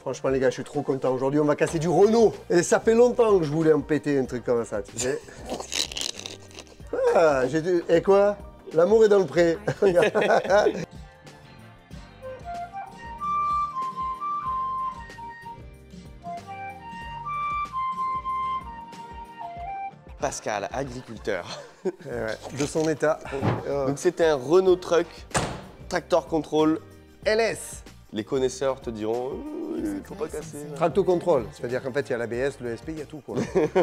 Franchement les gars, je suis trop content. Aujourd'hui, on va casser du Renault. Et ça fait longtemps que je voulais en péter un truc comme ça, tu sais. Ah, et quoi? L'amour est dans le pré. Pascal, agriculteur. Ouais, de son état. Donc c'était un Renault Truck, Tractor Control. LS. Les connaisseurs te diront, il faut pas casser. Tracto contrôle, c'est-à-dire qu'en fait il y a l'ABS, le SP, il y a tout quoi.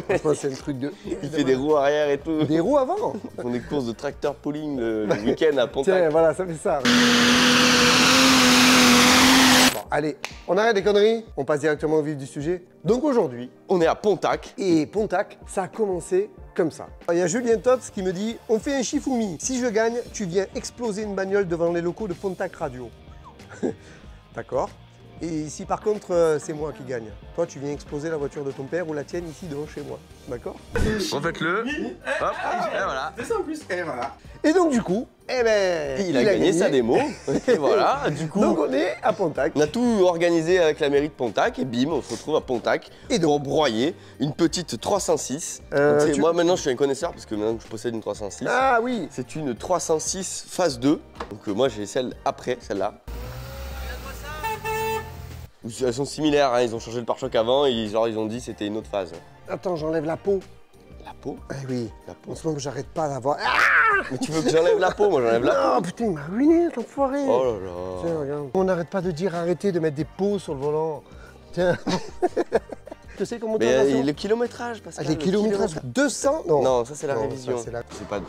Franchement c'est un truc de... Il fait des roues arrière et tout. Des roues avant. Ils font des courses de tracteur pulling le week-end à Pontac. Tiens, voilà, ça fait ça. Bon, allez, on arrête les conneries, on passe directement au vif du sujet. Donc aujourd'hui, on est à Pontac. Et Pontac, ça a commencé comme ça. Il y a Julien Tops qui me dit « On fait un Shifumi. Si je gagne, tu viens exploser une bagnole devant les locaux de Pontac Radio. » D'accord. Et ici, par contre, c'est moi qui gagne. Toi, tu viens exploser la voiture de ton père ou la tienne ici devant chez moi. D'accord. Refaites-le. Hop, et voilà. C'est ça en plus. Et voilà. Et donc, du coup, eh ben, il a gagné sa démo. Et voilà, du coup. Donc, on est à Pontac. On a tout organisé avec la mairie de Pontac et bim, on se retrouve à Pontac et pour broyer une petite 306. Moi, maintenant, je suis un connaisseur parce que maintenant, je possède une 306. Ah oui. C'est une 306 phase 2. Donc, moi, j'ai celle après, celle-là. Elles sont similaires, hein. Ils ont changé le pare-choc avant et ils ont dit que c'était une autre phase. Attends, j'enlève la peau. La peau? Eh oui, la peau. En ce moment, j'arrête pas d'avoir... Ah, mais tu veux que j'enlève la peau? Moi, j'enlève la peau. Non, putain, il m'a ruiné, cet enfoiré. Oh là là. Tiens, regarde. On n'arrête pas de dire arrêtez de mettre des peaux sur le volant. Tiens. Tu sais comment tu as le kilométrage, Pascal. Les kilométrages 200? Non. Non, ça c'est la révision. C'est pas...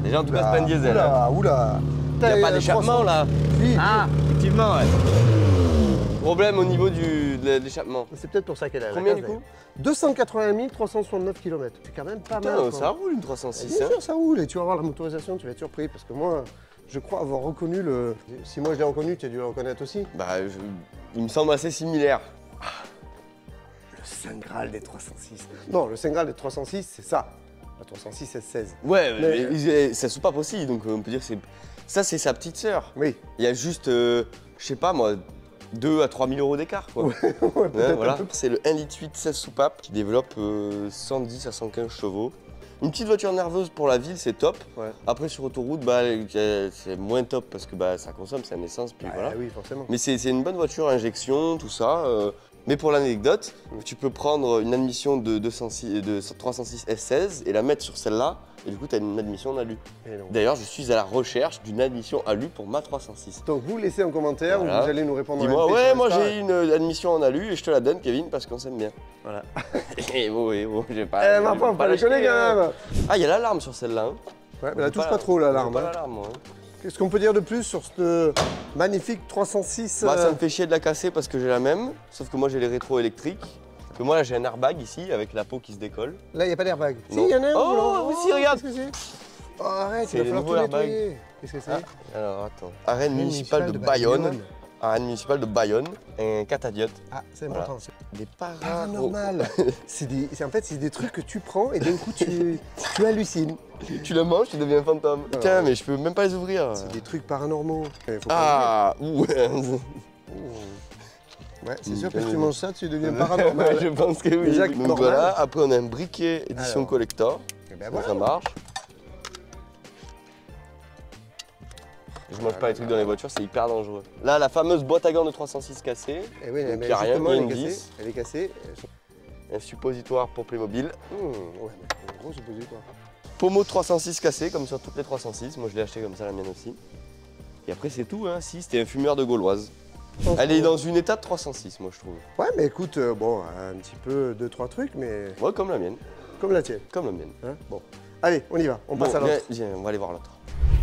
Déjà, en tout cas, c'est pas une diesel. Oula, oula. Il n'y a pas d'échappement là. Oui. Ah, effectivement, ouais. Problème au niveau de l'échappement. C'est peut-être pour ça qu'elle a. Combien du coup? 280 369 km. C'est quand même pas mal. Ça roule une 306. Bien sûr, ça roule. Et tu vas voir la motorisation, tu vas être surpris. Parce que moi, je crois avoir reconnu le... Si moi je l'ai reconnu, tu as dû le reconnaître aussi. Bah, il me semble assez similaire. Le Saint Graal des 306. Non, le Saint Graal des 306, c'est ça. La 306 S16. Ouais, mais ça soupape aussi. Donc on peut dire que c'est... Ça, c'est sa petite sœur. Oui. Il y a juste, je sais pas moi, 2 à 3 000 euros d'écart, quoi. Ouais, voilà. C'est le 1,8 litre 16 soupapes qui développe 110 à 115 chevaux. Une petite voiture nerveuse pour la ville, c'est top. Ouais. Après, sur autoroute, bah, c'est moins top parce que bah, ça consomme, c'est une essence, puis voilà. Oui, forcément. Mais c'est une bonne voiture, injection, tout ça. Mais pour l'anecdote, tu peux prendre une admission de 306 S16 et la mettre sur celle-là, et du coup, tu as une admission en alu. D'ailleurs, je suis à la recherche d'une admission alu pour ma 306. Donc, vous laissez en commentaire, voilà. Ou vous allez nous répondre. Dis-moi, ouais, moi j'ai une admission en alu et je te la donne, Kevin, parce qu'on s'aime bien. Voilà. Et bon, j'ai pas. Ma pauvre, pas les connaître quand même. Ah, il y a l'alarme sur celle-là. Hein. Ouais, mais la touche pas trop, l'alarme. Pas l'alarme, moi. Qu'est-ce qu'on peut dire de plus sur cette magnifique 306 bah, ça me fait chier de la casser parce que j'ai la même, sauf que moi j'ai les rétros électriques. Que moi là j'ai un airbag ici avec la peau qui se décolle. Là il n'y a pas d'airbag. Si, il y en a un. Oh, oui, si, regarde. Qu'est-ce que c'est? Oh, arrête, il va falloir tout nettoyer. Qu'est-ce que c'est? Alors attends. Arène municipale de Bayonne. Arène municipale de Bayonne, un catadiote. Ah, c'est important. Voilà. Des paranormales. En fait, c'est des trucs que tu prends et d'un coup tu hallucines. Tu le manges, tu deviens un fantôme. Putain, mais je peux même pas les ouvrir. C'est des trucs paranormaux. Ah, ouais, c'est sûr que si tu manges ça, tu deviens paranormal. Je pense que oui. Donc voilà, après on a un briquet édition collector. Et ben voilà. Ça marche. Je mange pas les trucs dans les voitures, c'est hyper dangereux. Là, la fameuse boîte à gants de 306 cassée. Et oui, il n'y a rien, il y a une 10. Elle est cassée. Un suppositoire pour Playmobil. Ouais, un gros suppositoire. Pommeau 306 cassé, comme sur toutes les 306. Moi, je l'ai acheté comme ça, la mienne aussi. Et après, c'est tout, hein. Si, c'était un fumeur de Gauloise. Elle est dans une état de 306, moi, je trouve. Ouais, mais écoute, bon, un petit peu, 2-3 trucs, mais... Ouais, comme la mienne. Comme la tienne. Comme la mienne. Hein, bon. Allez, on y va, on passe à l'autre. Viens, on va aller voir l'autre.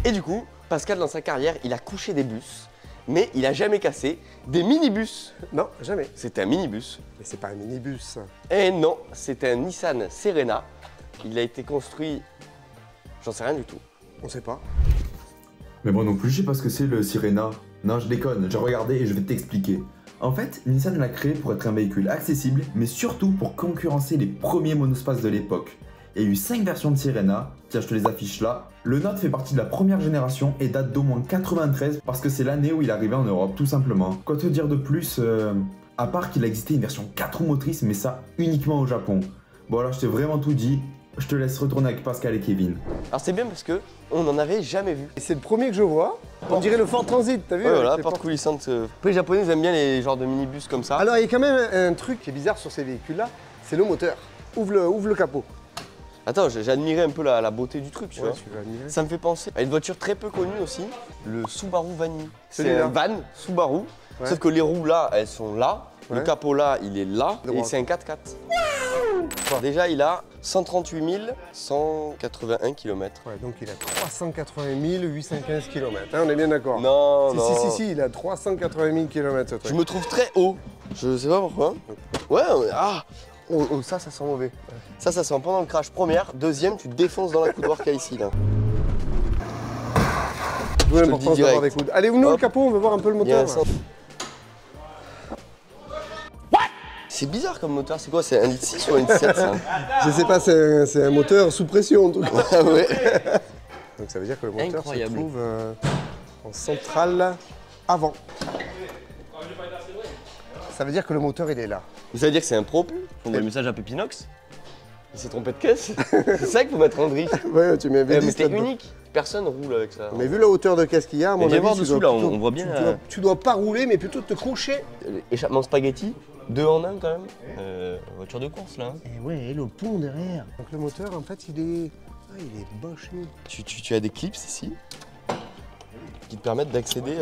Et du coup, Pascal, dans sa carrière, il a couché des bus, mais il a jamais cassé des minibus. Non, jamais. C'était un minibus. Mais c'est pas un minibus. Et non, c'était un Nissan Serena. Il a été construit... J'en sais rien du tout. On sait pas. Mais moi non plus, je sais pas ce que c'est le Sirena. Non, je déconne, j'ai regardé et je vais t'expliquer. En fait, Nissan l'a créé pour être un véhicule accessible, mais surtout pour concurrencer les premiers monospaces de l'époque. Il y a eu 5 versions de Sirena, tiens je te les affiche là. Le Note fait partie de la première génération et date d'au moins 93 parce que c'est l'année où il est arrivé en Europe tout simplement. Quoi te dire de plus, à part qu'il a existé une version 4 roues motrices mais ça uniquement au Japon. Bon alors je t'ai vraiment tout dit, je te laisse retourner avec Pascal et Kevin. Alors c'est bien parce que on n'en avait jamais vu. Et c'est le premier que je vois. On dirait le Ford Transit, t'as vu? Ouais, voilà, porte coulissante. Après, les Japonais ils aiment bien les genres de minibus comme ça. Alors il y a quand même un truc qui est bizarre sur ces véhicules-là, c'est le moteur. Ouvre le capot. Attends, j'ai admiré un peu la beauté du truc, tu vois. Tu vas admirer. Ça me fait penser à une voiture très peu connue aussi, le Subaru Vanny. C'est Celui-là. un van Subaru, Ouais. sauf que les roues là, elles sont là, le Ouais. capot là, il est là, Droite. et c'est un 4x4. Déjà, il a 138 181 km. Ouais, donc il a 380 815 km, hein, on est bien d'accord? Non, si, non. si, il a 380 000 km ce truc. Je me trouve très haut. Je sais pas pourquoi. Ouais, ah oh, ça sent mauvais. Ça sent pendant le crash. Première, deuxième, tu te défonces dans la coudoir qu'il y a ici là. D'où te le l'importance dis d'avoir direct. des coudes. Allez, ouvre-nous le Hop. capot, on veut voir un peu le Il y a un moteur. cent- C'est bizarre comme moteur, c'est quoi? C'est un litre 6 ou un litre 7 ça? Je sais pas, c'est un moteur sous pression en tout cas. Ah ouais. Donc ça veut dire que le moteur Incroyable. se trouve en centrale avant. Ça veut dire que le moteur il est là. Ça veut dire que c'est un propre? On voit le message à Pépinox. Il s'est trompé de caisse. C'est ça qu'il faut mettre en drift. Ouais, tu mets un Mais V10 c'est là-dedans. unique. Personne roule avec ça. Mais vu la hauteur de caisse qu'il y a, à mon Mais viens avis, voir tu dessous, dois là, plutôt- on voit bien, Tu dois pas rouler, mais plutôt te coucher. Échappement spaghetti, 2 en 1 quand même. Voiture de course là. Et ouais, et le pont derrière. Donc le moteur, en fait, il est boché. Tu as des clips ici qui te permettent d'accéder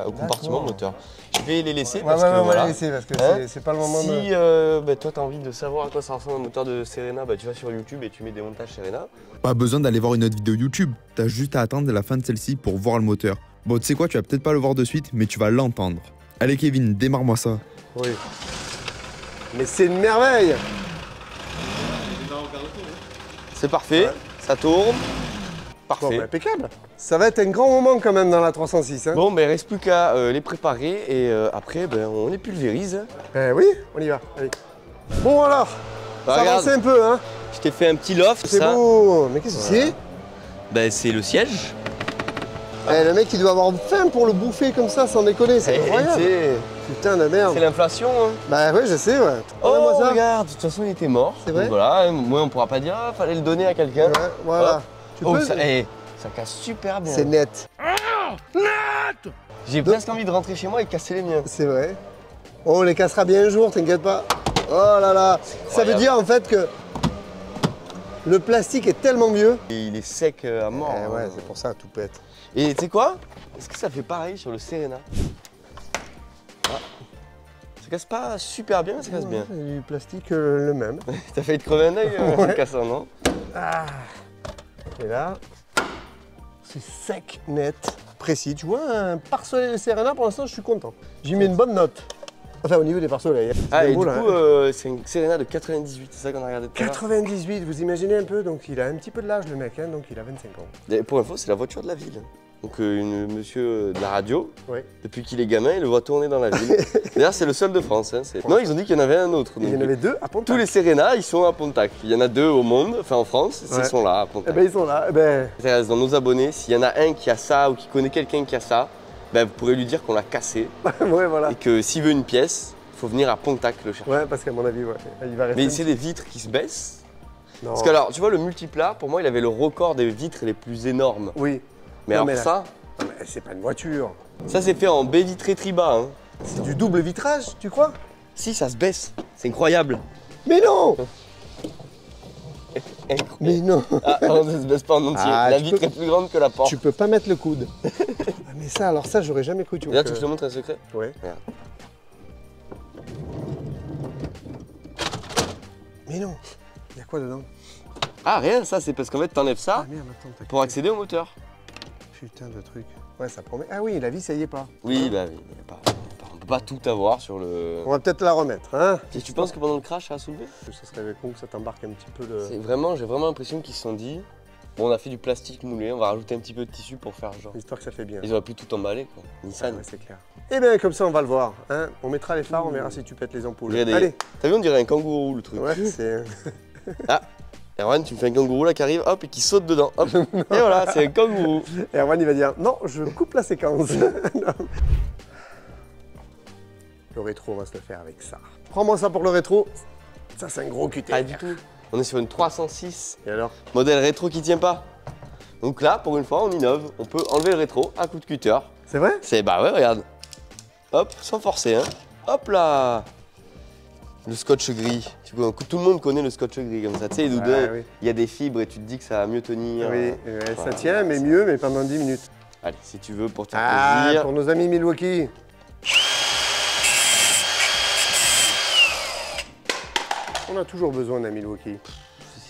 au compartiment moteur. Je vais les laisser parce que voilà. laisser parce que Hein c'est pas le moment Si de... toi tu as envie de savoir à quoi ça ressemble un moteur de Serena, tu vas sur YouTube et tu mets des montages Serena. Pas besoin d'aller voir une autre vidéo YouTube, t'as juste à attendre la fin de celle-ci pour voir le moteur. Bon, tu sais quoi, tu vas peut-être pas le voir de suite, mais tu vas l'entendre. Allez Kevin, démarre-moi ça. Oui. Mais c'est une merveille. C'est parfait, Ouais. ça tourne. Bon, Parfait. bah, impeccable. Ça va être un grand moment quand même dans la 306. Hein. Bon, il reste plus qu'à les préparer et après on les pulvérise. Oui, on y va. Allez. Bon alors, Bah, ça regarde. avance un peu, hein. Je t'ai fait un petit loft, C'est ça. beau. Mais qu'est-ce que C'est le siège. c'est Le mec, il doit avoir faim pour le bouffer comme ça, sans déconner. C'est Eh, incroyable. c'est Putain de merde. l'inflation. Hein. Bah ouais, je sais, ouais. Oh, Regarde-moi ça. regarde, de toute façon il était mort. C'est vrai Donc voilà, moi on pourra pas dire, fallait le donner à quelqu'un. Ouais, voilà. Hop. Tu Oh, peux ça casse super bien. C'est net. J'ai presque envie de rentrer chez moi et casser les miens. C'est vrai. On les cassera bien un jour, t'inquiète pas. Oh là là. Ça veut Incroyable. dire en fait que le plastique est tellement vieux. Et il est sec à mort. Eh ouais, hein. c'est pour ça, tout pète. Et tu sais quoi? Est-ce que ça fait pareil sur le Serena? Ah. Ça casse pas super bien, mais ça casse bien. C'est du plastique le même. T'as failli te crever un œil en Ouais. le cassant, non? Et là, c'est sec, net, précis. Tu vois, un pare-soleil de Serena, pour l'instant, je suis content. J'y mets une bonne note. Enfin, au niveau des pare-soleils. C'est Ah, bien et beau, du là, coup, hein. c'est une Serena de 98, c'est ça qu'on a regardé tout à l'heure. 98, vous imaginez un peu, donc il a un petit peu de l'âge le mec, hein, donc il a 25 ans. Et pour info, c'est la voiture de la ville. Donc, monsieur de la radio, Ouais. depuis qu'il est gamin, il le voit tourner dans la ville. D'ailleurs, c'est le seul de France. Hein, non, ils ont dit qu'il y en avait un autre. Il y donc, en avait deux à Pontac. tous les Serena, ils sont à Pontac. Il y en a 2 au monde, enfin en France, Ouais. ils sont là à Eh Pontac. ben ils sont là. Eh ben, Ça reste dans nos abonnés. S'il y en a un qui a ça ou qui connaît quelqu'un qui a ça, vous pourrez lui dire qu'on l'a cassé ouais, voilà. et que s'il veut une pièce, il faut venir à Pontac le chercher. Ouais, parce qu'à mon avis, ouais, il va rester. Mais c'est des vitres qui se baissent. Non. Parce que alors, tu vois, le multiplat, pour moi, il avait le record des vitres les plus énormes. Oui. Mais Non, alors mais là- ça, Non, mais c'est pas une voiture. ça c'est fait en baie vitrée tribas. Hein. C'est du double vitrage, tu crois? Si, ça se baisse. C'est incroyable. Mais non. Mais non. Ah, on ne se baisse pas en entier. Ah, la tu vitre peux- est plus grande que la porte. Tu peux pas mettre le coude. Ah, mais ça, alors ça, j'aurais jamais cru. Tu Et vois, là, tu veux que je te montre un secret? Ouais. Regarde. Mais non. Il y a quoi dedans? Ah, rien, ça, c'est parce qu'en fait, t'enlèves ça Ah merde, attends, t'as pour accéder au moteur. Putain de truc. Ouais, ça promet. Ah oui, la vis, ça y est pas. Oui, bah oui. On peut pas tout avoir sur le. On va peut-être la remettre, hein? Et tu penses que pendant le crash, ça a soulevé? Ça serait con que ça t'embarque un petit peu le. J'ai vraiment l'impression qu'ils se sont dit, bon, on a fait du plastique moulé, on va rajouter un petit peu de tissu pour faire genre. Histoire que ça fait bien. Ils auraient pu tout emballer, quoi. Ah Nissan. ouais, c'est clair. Eh bien, comme ça, on va le voir. Hein. On mettra les phares, on verra si tu pètes les ampoules. Il y a des- Allez. T'as vu, on dirait un kangourou le truc. Ouais, c'est. Ah, Erwan, tu me fais un kangourou là qui arrive, hop, et qui saute dedans, hop. Et voilà, c'est un kangourou. Et Erwan, il va dire non, je coupe la séquence. Le rétro, on va se le faire avec ça. Prends-moi ça pour le rétro. Ça, c'est un gros cutter. Pas du tout. On est sur une 306. Et alors? Modèle rétro qui tient pas. Donc là, pour une fois, on innove. On peut enlever le rétro à coup de cutter. C'est vrai? C'est bah ouais, regarde. Hop, sans forcer, hein. Hop là. Le scotch gris. Tout le monde connaît le scotch gris comme ça. Tu sais, oui. il y a des fibres et tu te dis que ça va mieux tenir. Oui, ça voilà. tient, mais mieux, mais pendant 10 minutes. Allez, si tu veux, pour te faire plaisir. Pour nos amis Milwaukee. On a toujours besoin d'un Milwaukee.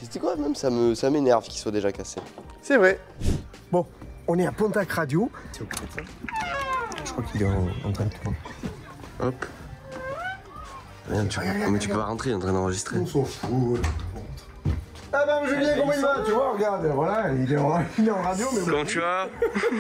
C'est quoi même? Ça m'énerve qu'il soit déjà cassé. C'est vrai. Bon, on est à Pontac Radio. C'est occupé de ça. Je crois qu'il est en train de tourner. Hop. Rien, mais tu peux pas rentrer, il est en train d'enregistrer. On s'en fout. Ah ben Julien, comment il va? Tu vois, regarde, voilà, il est en radio, mais... Comment tu vas?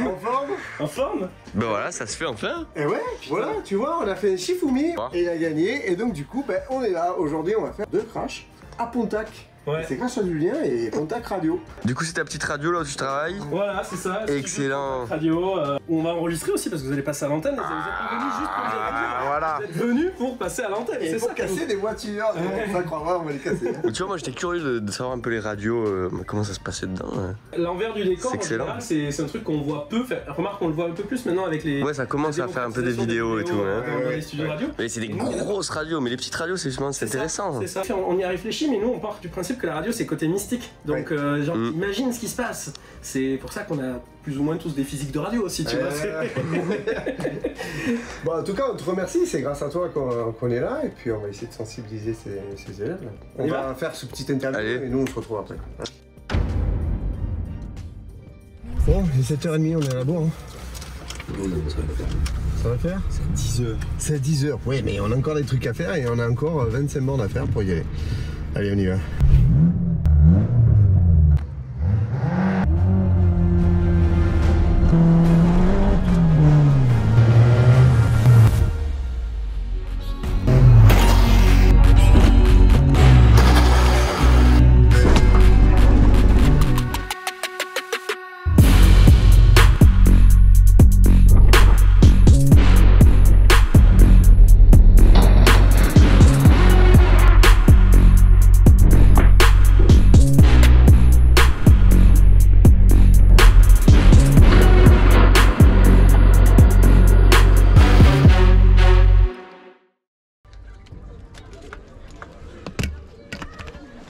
En forme? En forme? Ben voilà, ça se fait enfin. Et ouais, voilà, tu vois, on a fait un Shifumi et il a gagné. Et donc du coup, ben, on est là. Aujourd'hui, on va faire 2 crashs à Pontac. Ouais. C'est grâce à Julien et Pontac Radio. Du coup, c'est ta petite radio là où tu travailles? Voilà, c'est ça. Excellent. Radio, on va enregistrer aussi parce que vous allez passer à l'antenne. Vous êtes pas venus juste pour dire radio. Voilà. Vous êtes venus pour passer à l'antenne. Et C'est pour ça. casser des voitures. Ça croira, on va les casser. Tu vois, moi j'étais curieux de savoir un peu les radios, comment ça se passait dedans. L'envers du décor, C'est en excellent. général, c'est un truc qu'on voit peu. Remarque, on le voit un peu plus maintenant avec les. Ouais, ça commence à faire un peu des vidéos et tout. Hein. Dans les studios radio. Mais c'est des grosses radios, mais les petites radios, c'est intéressant. C'est ça. On y a réfléchi, mais nous on part du principe que la radio c'est côté mystique. Donc, genre, imagine ce qui se passe. C'est pour ça qu'on a plus ou moins tous des physiques de radio aussi, tu vois. Bon, en tout cas, on te remercie. C'est grâce à toi qu'on est là. Et puis, on va essayer de sensibiliser ces élèves. Là. On va faire ce petit interview. Allez. Et nous, on se retrouve après. Bon, il est 7h30, on est à la bourre. Hein. Ça va faire? C'est 10h. C'est 10h, oui, mais on a encore des trucs à faire et on a encore 25 bornes à faire pour y aller. Allez, on y va.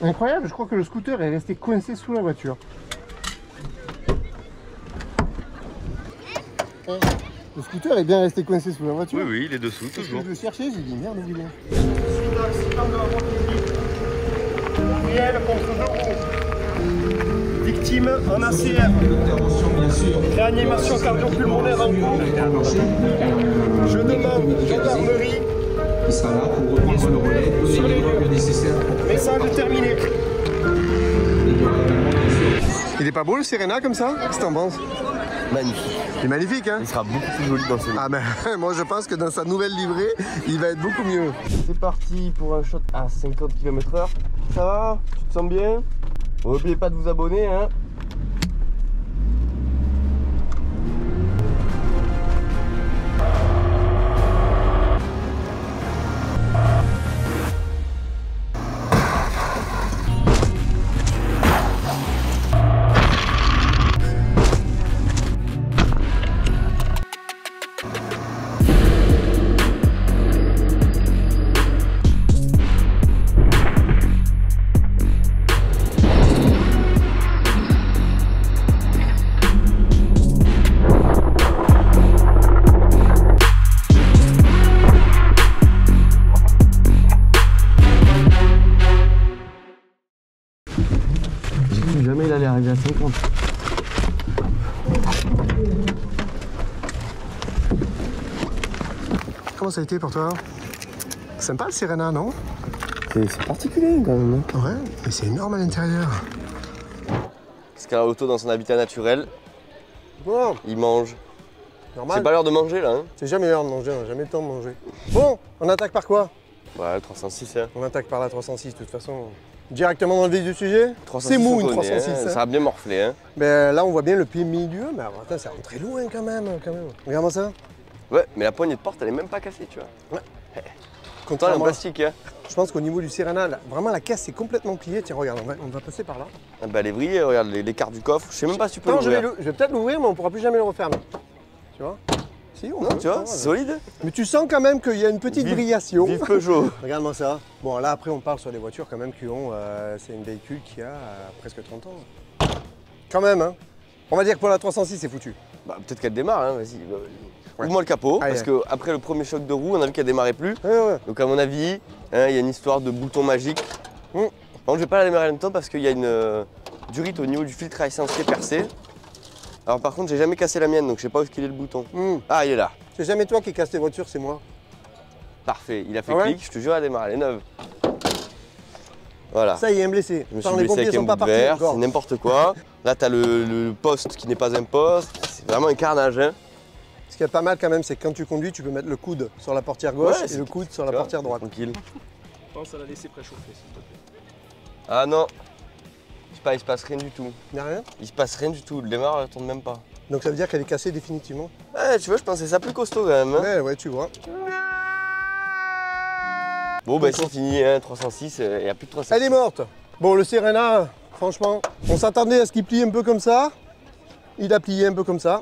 Incroyable, je crois que le scooter est resté coincé sous la voiture. Le scooter est bien resté coincé sous la voiture. Oui, oui, il est dessous, toujours. Je le cherchais, j'ai dit merde, il est. Gabriel contre 2 roues. Victime en ACR. Réanimation cardio-pulmonaire en cours. Je demande gendarmerie. Il sera là pour reprendre le relais sur les lieux nécessaire. Message terminé. Il est pas beau le Serena comme ça? Qu'est-ce que t'en penses? Magnifique. Il est magnifique, hein? Il sera beaucoup plus joli dans ce Ah ben, moi je pense que dans sa nouvelle livrée, il va être beaucoup mieux. C'est parti pour un shot à 50 km/h. Ça va? Tu te sens bien? N'oubliez pas de vous abonner, hein? Jamais il allait arriver à 50. Comment ça a été pour toi? Sympa le Serena, non? C'est particulier quand même. Ouais, mais c'est énorme à l'intérieur. Scalaauto dans son habitat naturel, Bon, il mange. normal. C'est pas l'heure de manger là, hein? C'est jamais l'heure de manger, on n'a jamais le temps de manger. Bon, on attaque par quoi? Ouais, le 306, hein. On attaque par la 306, de toute façon. Directement dans le vif du sujet. 306, C'est mou on une connaît, 306. hein. Hein. Ça a bien morflé. Hein. Mais là, on voit bien le pied milieu. Mais attends, ça rentre très loin quand même. Regarde-moi ça. Ouais, mais la poignée de porte, elle est même pas cassée, tu vois. Ouais. Content en plastique, hein. Je pense qu'au niveau du Serena, là, vraiment la caisse est complètement pliée. Tiens, regarde, on va passer par là. Ah bah, elle est vrillée, regarde les cartes du coffre. Je sais même pas si tu peux Non, l'ouvrir. je vais peut-être l'ouvrir, mais on pourra plus jamais le refermer. Tu vois? Si, on Non, peut, tu vois, c'est solide. Mais tu sens quand même qu'il y a une petite brillation. Vive Peugeot. Regarde-moi ça. Bon, là, après, on parle sur des voitures quand même qui ont... c'est un véhicule qui a presque 30 ans. Quand même, hein. On va dire que pour la 306, c'est foutu. Bah, peut-être qu'elle démarre, hein, vas-y. Ouvre-moi le capot, Allez, parce qu'après le premier choc de roue, on a vu qu'elle démarrait plus. Ouais. Donc à mon avis, hein, il y a une histoire de bouton magique. Bon, je vais pas la démarrer en même temps parce qu'il y a une durite au niveau du filtre à essence qui est percée. Alors par contre, j'ai jamais cassé la mienne, donc je sais pas où est-ce qu'il est le bouton. Ah, il est là. C'est jamais toi qui casse tes voitures, c'est moi. Parfait, il a fait Ah ouais clic, je te jure, elle démarre, elle est neuve. Voilà. Ça y est, un blessé. Je me suis blessé avec un bout de verre, c'est n'importe quoi. Là, tu as le poste qui n'est pas un poste. C'est vraiment un carnage. Hein. Ce qui est pas mal quand même, c'est que quand tu conduis, tu peux mettre le coude sur la portière gauche et le coude sur la portière droite. Tranquille. Pense à la laisser préchauffer, s'il te plaît. Ah non, je sais pas, il se passe rien du tout. Il n'y a rien? Il se passe rien du tout, le démarreur ne tourne même pas. Donc ça veut dire qu'elle est cassée définitivement? Ouais, tu vois, je pensais ça plus costaud quand même. Hein. Ouais, tu vois. Bon, bah c'est fini, hein, 306, il n'y a plus de 306. Elle est morte. Bon, le Serena, franchement, on s'attendait à ce qu'il plie un peu comme ça. Il a plié un peu comme ça.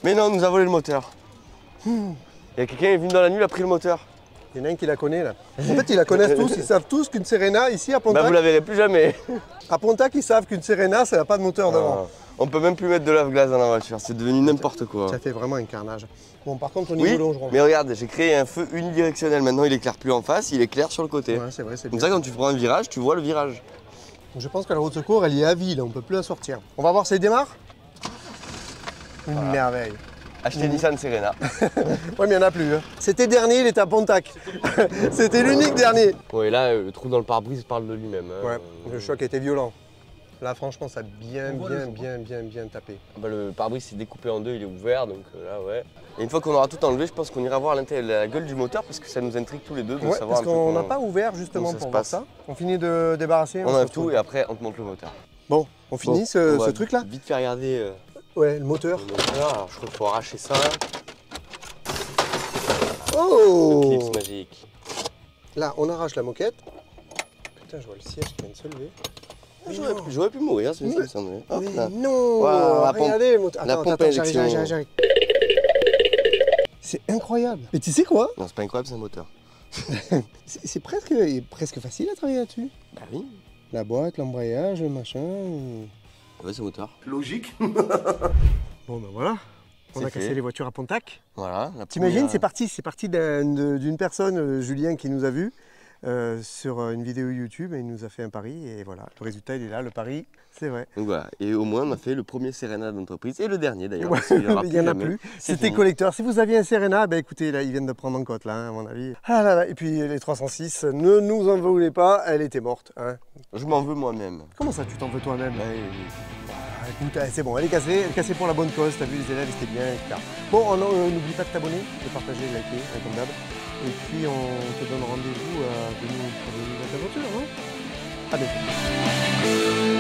Mais non, on nous a volé le moteur. Il y a quelqu'un qui est venu dans la nuit, il a pris le moteur. Il y en a un qui la connaît là. En fait, ils la connaissent tous, ils savent tous qu'une Serena ici à Pontac. Bah vous la verrez plus jamais. À Pontac, ils savent qu'une Serena, ça n'a pas de moteur devant. On peut même plus mettre de lave-glace dans la voiture, c'est devenu n'importe quoi. Ça fait vraiment un carnage. Bon, par contre, au niveau longeron. Mais regarde, j'ai créé un feu unidirectionnel. Maintenant, il éclaire plus en face, il éclaire sur le côté. Ouais, c'est vrai, c'est Comme bien. ça, quand tu prends un virage, tu vois le virage. Donc, je pense que la roue de secours, elle y est à vie, là, on peut plus la sortir. On va voir si elle démarre. Une merveille. Achetez Nissan Serena. Ouais, mais il n'y en a plus. Hein. C'était dernier, il était à Pontac. C'était l'unique dernier. Ouais, là, le trou dans le pare-brise parle de lui-même. Hein. Ouais, le choc était violent. Là, franchement, ça a bien tapé. Ah bah, le pare-brise s'est découpé en deux, il est ouvert, donc là, ouais. Et une fois qu'on aura tout enlevé, je pense qu'on ira voir la gueule du moteur parce que ça nous intrigue tous les deux de Ouais, savoir parce un peu qu'on n'a comment- pas ouvert justement ça pour se voir passe. ça. On finit de débarrasser. On se enlève retrouve. tout et après, on te montre le moteur. Bon, on finit Bon, ce on va truc-là. Vite faire regarder Ouais, le moteur. le moteur. Alors, je crois qu'il faut arracher ça. Oh! Clips magique. Là, on arrache la moquette. Putain, je vois le siège qui vient de se lever. J'aurais pu mourir, c'est ça me semblait. Hop, Mais là. non! Voilà, la Regardez le moteur. la Attends, pompe à j'arrive. injection. C'est incroyable. Mais tu sais quoi? Non, c'est pas incroyable, c'est un moteur. C'est presque facile à travailler là-dessus. Bah oui. La boîte, l'embrayage, le machin. Ouais, c'est un moteur. Logique. Bon, ben voilà. On C'est a cassé fait. les voitures à Pontac. Voilà. T'imagines, première- c'est parti d'une personne, Julien, qui nous a vus sur une vidéo YouTube et il nous a fait un pari et voilà, le résultat il est là, le pari, c'est vrai. Donc voilà, et au moins on a fait le premier Serena d'entreprise et le dernier d'ailleurs. Ouais, parce qu'il y aura il n'y en a jamais. plus. C'est C'était fini. collecteur. Si vous aviez un Serena, ben écoutez, là ils viennent de prendre en cote là, hein, à mon avis. Ah là là, et puis les 306, ne nous en voulez pas, elle était morte. Hein. Je m'en veux moi-même. Comment ça tu t'en veux toi-même? Ouais, Ah, écoute, c'est bon, elle est cassée pour la bonne cause, t'as vu les élèves, c'était bien, etc. Bon, n'oublie pas de t'abonner, de partager, de liker, hein, comme d'hab. Et puis on te donne rendez-vous pour de nouvelles aventures. Hein. À bientôt.